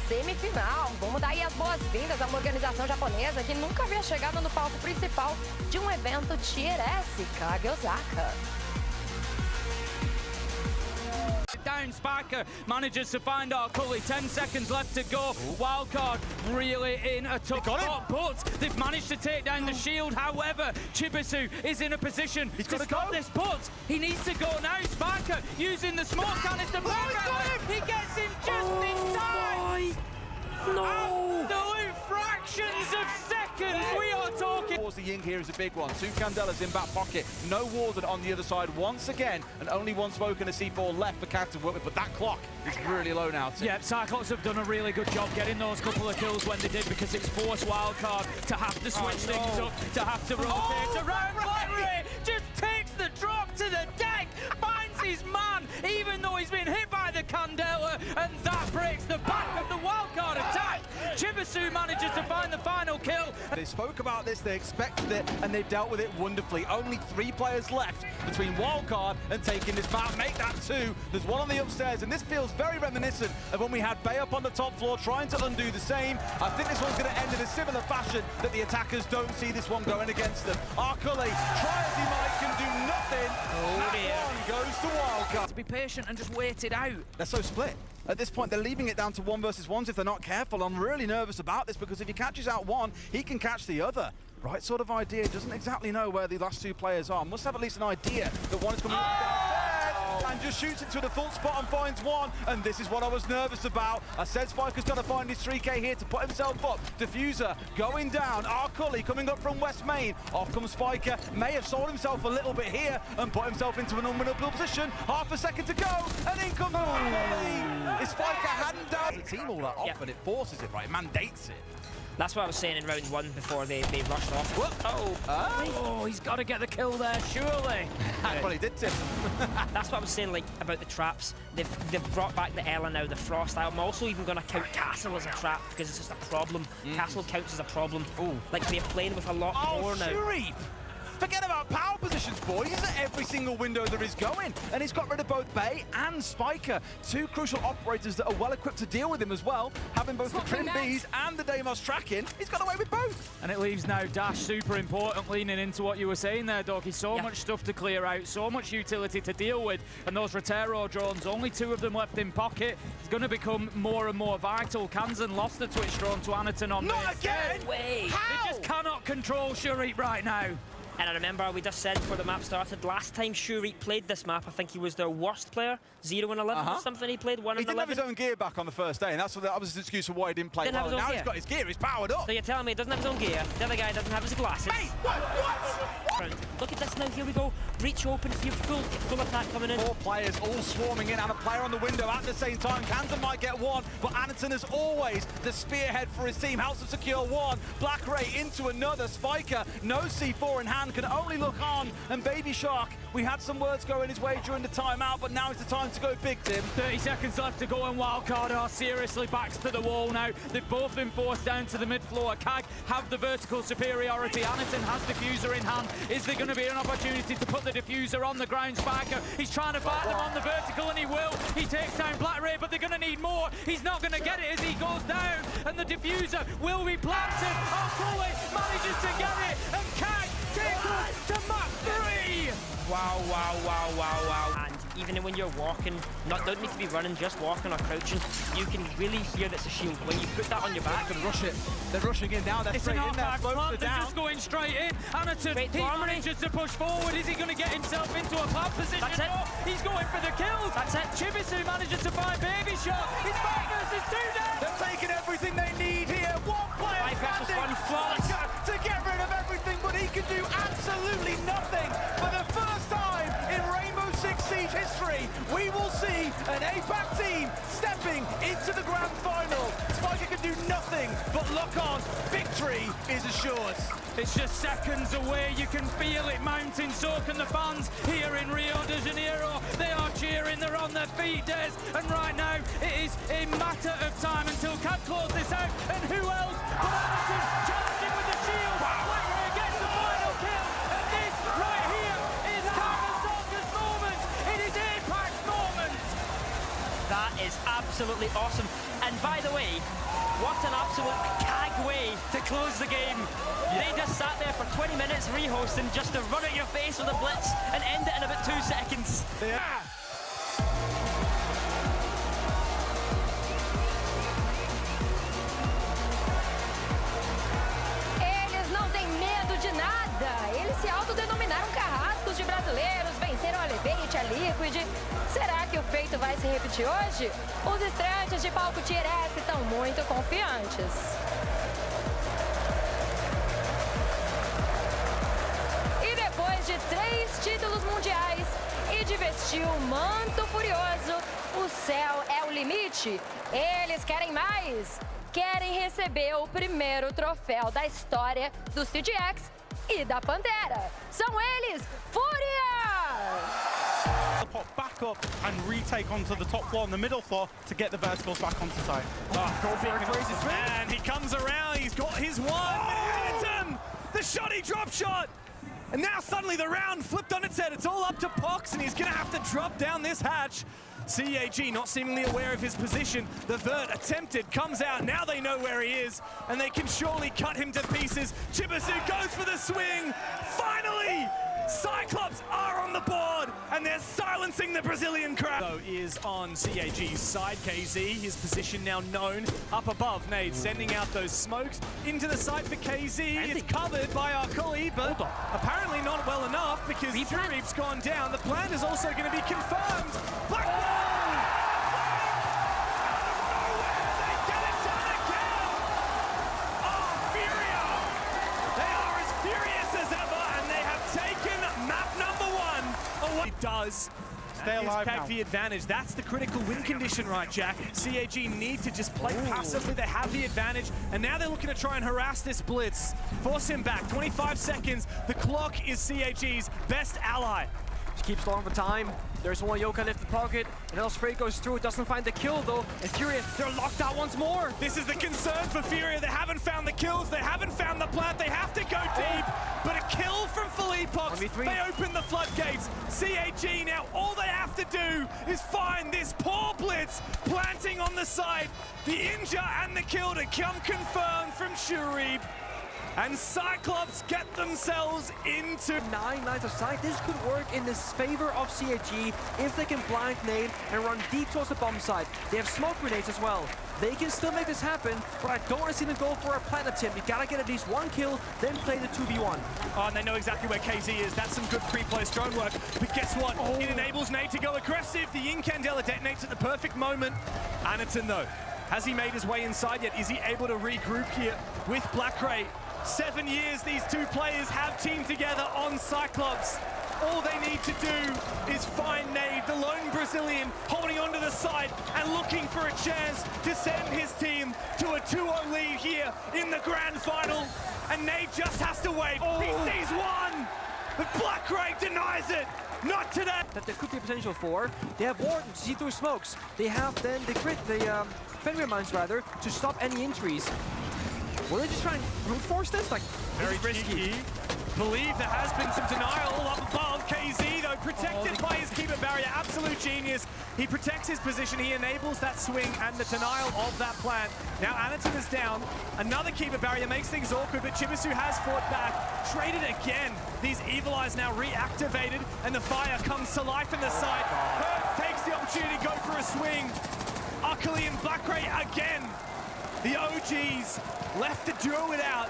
semifinal. Vamos dar aí as boas-vindas a uma organização japonesa que nunca havia chegado no palco principal de um evento Tier S, Cag Osaka. Down, Spiker manages to find our Cully. 10 seconds left to go. Wildcard really in a tough spot, but they've managed to take down the shield. However, Chibisu is in a position to stop this, but he needs to go now. Spiker using the smoke canister. He gets him just in time. No! Absolute fractions of seconds we are talking. The Ying here is a big one. 2 Candelas in back pocket. No Warden on the other side once again, and only one smoke and a C4 left for Cag to work with, but that clock is really low now. Yeah, Cyclops have done a really good job getting those couple of kills when they did, because it's forced Wildcard to have to switch things up, to have to rotate around. BlackRay just takes the drop to the deck, finds his man, even though he's been hit by the Candela, and that breaks the back of the Wildcard attack. Chibisu manages to find the final kill. They spoke about this, they expected it, and they've dealt with it wonderfully. Only 3 players left between Wildcard and taking this map. Make that 2. There's one on the upstairs, and this feels very reminiscent of when we had Bay up on the top floor trying to undo the same. I think this one's going to end in a similar fashion, that the attackers don't see this one going against them. Arcully, try as he might, can do nothing. That one goes to Wildcard. To be patient and just wait it out. They're so split. At this point, they're leaving it down to 1 versus 1s if they're not careful. I'm really nervous about this, because if he catches out one, he can catch the other. Right sort of idea, doesn't exactly know where the last 2 players are. Must have at least an idea that one is coming downstairs, and just shoots into the full spot and finds one. And this is what I was nervous about. I said Spiker's got to find his 3K here to put himself up. Diffuser going down. Arcully coming up from West Main. Off comes Spiker. May have sold himself a little bit here and put himself into an unwinnable position. Half a second to go, and in comes Arcully. If Spiker hadn't done the team all that often, it forces it, right? It mandates it. That's what I was saying in round 1 before they rushed off. What? Oh, he's got to get the kill there, surely. Well, he did, Tim. That's what I was saying, like, about the traps. They've brought back the Ela now, the Frost. I'm also even going to count Castle as a trap, because it's just a problem. Castle counts as a problem. Like, they're playing with a lot more now. Shuri! Forget about power positions, boys. He's at every single window there is going. And he's got rid of both Bay and Spiker, 2 crucial operators that are well equipped to deal with him as well. Having both the Trim Bees and the Deimos tracking, he's got away with both. And it leaves now Dash super important, leaning into what you were saying there, Doggy. So much stuff to clear out, so much utility to deal with. And those Rotero drones, only 2 of them left in pocket. It's going to become more and more vital. Kansan lost the Twitch drone to Anaton on Not this. again! Way. They just cannot control Shuri right now. And I remember we just said before the map started, last time Shurik played this map, I think he was their worst player, 0 and 11 or something. He played 1 and 11. He didn't have his own gear back on the first day, and that was his excuse for why he didn't play well. Now he's got his gear, he's powered up. So you're telling me he doesn't have his own gear, the other guy doesn't have his glasses? Hey, what? Look at this now, here we go. Breach open, here full attack coming in. 4 players all swarming in, and a player on the window at the same time. Kansan might get one, but Anaton is always the spearhead for his team. Helps him secure one. BlackRay into another. Spiker, no C4 in hand, can only look on. And Baby Shark, we had some words going his way during the timeout, but now is the time to go big, Tim. 30 seconds left to go, and Wildcard are seriously backs to the wall now. They've both been forced down to the mid-floor. Cag have the vertical superiority. Anaton has Diffuser in hand. Is there going to be an opportunity to put the Diffuser on the ground? Spiker, he's trying to fight them on the vertical, and he will. He takes down BlackRay, but they're going to need more. He's not going to get it as he goes down, and the Diffuser will be planted. Arcully manages to get it, and Cag takes us to map 3. Wow, wow, wow, wow, wow. And even when you're walking, don't need to be running, just walking or crouching, you can really hear that's a shield. When you put that on your back and rush it, they're rushing in now, they're straight in there, they're just going straight in. Anaton, he manages to push forward. Is he going to get himself into a plant position? That's it. No, he's going for the kills. That's it. Chibisu manages to find Baby Shark. He's 5 versus 2 now. They're taking everything they need here. One player 5 versus 1 flawless to get rid of everything, but he can do absolutely nothing. For the first time in Rainbow Six Siege history, we will see an APAC team stepping into the grand final. Spiker can do nothing but lock on. Victory is assured. It's just seconds away. You can feel it mounting. So can the fans here in Rio de Janeiro. They are cheering. They're on their feet, Des. And right now, it is a matter of time until Cag close this out. And who else but Anaton challenging with the shield. BlackRay gets the final kill. And this right here is Kagasaki's moment. It is APAC's moment. That is absolutely awesome. And by the way, what an absolute Cag way to close the game. They just sat there for 20 minutes rehosting just to run at your face with a blitz and end it in about 2 seconds. Eles não têm medo de nada. Eles se autodenominaram carrascos de brasileiros, venceram a Elevate, a Liquid. Será que o feito vai se repetir hoje? Os estreantes de palco Tier S estão muito confiantes. E depois de 3 títulos mundiais e de vestir o manto furioso, o céu é o limite. Eles querem mais. Querem receber o primeiro troféu da história do CGX e da Pantera. São eles, Fúria! Pop back up and retake onto the top floor and the middle floor to get the verticals back onto site. Go for a crazy swing. And he comes around, he's got his one. Hamilton, the shoddy drop shot. And now suddenly the round flipped on its head. It's all up to Pox and he's gonna have to drop down this hatch. Cag not seemingly aware of his position. The vert attempted, comes out, now they know where he is, and they can surely cut him to pieces. Chibisu goes for the swing. Finally, Cyclops are on the board, and they're silencing the Brazilian crowd. So is on Cag's side, KZ, his position now known. Up above, Nade sending out those smokes into the site for KZ. It's covered by Arkuli, but apparently not well enough because Jurib's gone down. The plant is also going to be confirmed. Blackwell! It does. Stay alive now. The advantage. That's the critical win condition, right, Jack? Cag need to just play passively. They have the advantage, and now they're looking to try and harass this blitz. Force him back. 25 seconds. The clock is Cag's best ally. Just keeps stalling for time. There's one Yoka left the pocket. Another spray goes through. Doesn't find the kill though. And Furia, they're locked out once more. This is the concern for Furia. They haven't found the kills. They haven't found the plant. They have to go deep. But a kill from Philippox. They open the floodgates. Cag now, all they have to do is find this poor blitz planting on the side. The injure and the kill to come confirmed from Shurib. And Cyclops get themselves into 9 lines of sight. This could work in the favor of Cag if they can blind nade and run deep towards the bomb side. They have smoke grenades as well. They can still make this happen, but I don't want to see them go for a plant attempt. You gotta get at least one kill, then play the 2v1. Oh, and they know exactly where KZ is. That's some good pre-place drone work. But guess what? It enables Nade to go aggressive. The Incandela detonates at the perfect moment. Anaton, though, has he made his way inside yet? Is he able to regroup here with Blackray? 7 years these two players have teamed together on Cyclops. All they need to do is find Nade, the lone Brazilian, holding onto the side and looking for a chance to send his team to a 2-0 lead here in the grand final. And Nade just has to wait. He sees one, but Blackray denies it. Not today. That there could be potential for. They have Warden to see through smokes. They have then the Fenrir mines rather to stop any injuries. Will they just try and brute force this? Like, very risky. Believe there has been some denial up above. KZ, though, protected by his keeper barrier. Absolute genius. He protects his position. He enables that swing and the denial of that plant. Now Anaton is down. Another keeper barrier makes things awkward, but Chibisu has fought back. Traded again. These evil eyes now reactivated, and the fire comes to life in the side. Hertz takes the opportunity to go for a swing. Arkuli and Blackray again. The OGs left to duo it out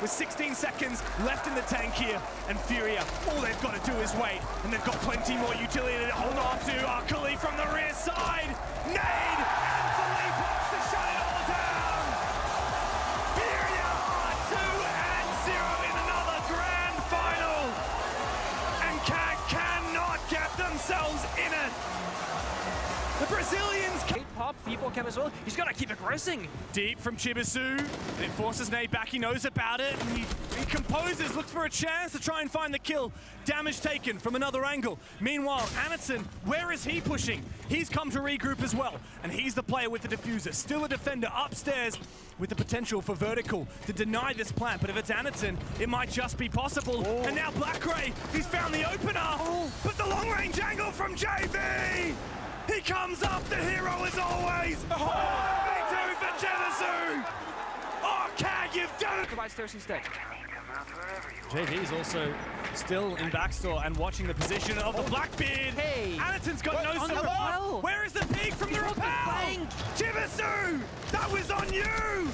with 16 seconds left in the tank here. And Furia, all they've got to do is wait. And they've got plenty more utility to hold on to. Arkuli from the rear side. Nade and Philippox to shut it all down. Furia 2-0 in another grand final. And Cag cannot get themselves in it. The Brazilians pop, V4 cam as well. He's got to keep aggressing. Deep from Chibisu, and it forces Nade back. He knows about it, and he composes, looks for a chance to try and find the kill. Damage taken from another angle. Meanwhile, Anaton, where is he pushing? He's come to regroup as well, and he's the player with the diffuser. Still a defender upstairs with the potential for vertical to deny this plant, but if it's Anaton, it might just be possible. And now Blackray, he's found the opener, but the long-range angle from JV! He comes up, the hero as always! Oh, you've done it! Provides Stairs instead. JV is also still in backstore and watching the position of the Blackbeard. Hey. Anaton's got no on the support. rappel. Where is the peak from the rappel? flank. Chibisu! That was on you!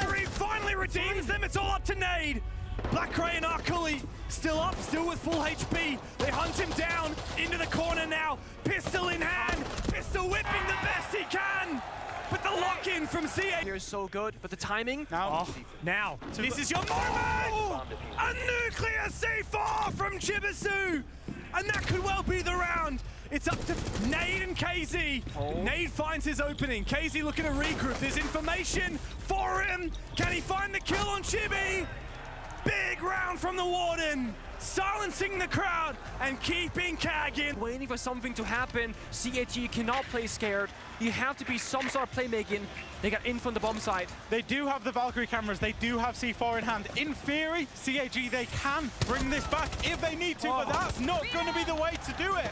Shuri finally redeems them. It's all up to Nade. Black Gray and Arkuli still up, still with full HP. They hunt him down into the corner now. Pistol in hand. Pistol whipping the best he can. But the lock-in from CA. Here is so good, but the timing. Now, this is your moment! A nuclear C4 from Chibisu! And that could well be the round. It's up to Nade and KZ. Nade finds his opening. KZ looking to regroup. There's information for him. Can he find the kill on Chibi? Big round from the Warden. Silencing the crowd and keeping Cag in. Waiting for something to happen. CAG cannot play scared. You have to be some sort of playmaking. They got in from the bomb side. They do have the Valkyrie cameras. They do have C4 in hand. In theory, CAG, they can bring this back if they need to, but that's not going to be the way to do it.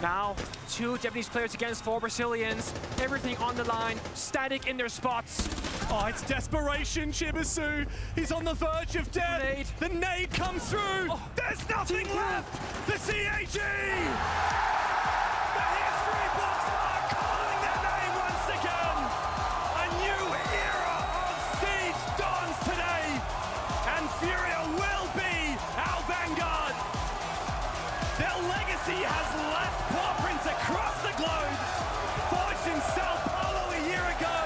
Now, 2 Japanese players against 4 Brazilians. Everything on the line, static in their spots. Oh, it's desperation, Chibisu. He's on the verge of death. Nade. The nade comes through. There's nothing left. The CAG. The history books are calling their name once again. A new era of Siege dawns today. And Furia will be our vanguard. Their legacy has left paw prints across the globe. Forged in Sao Paulo a year ago.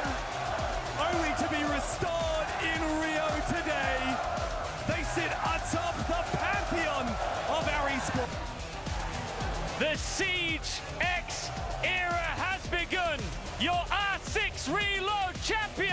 Only to be restored in Rio today. They sit atop the pantheon of our esports. The Siege X era has begun. Your R6 Reload champion.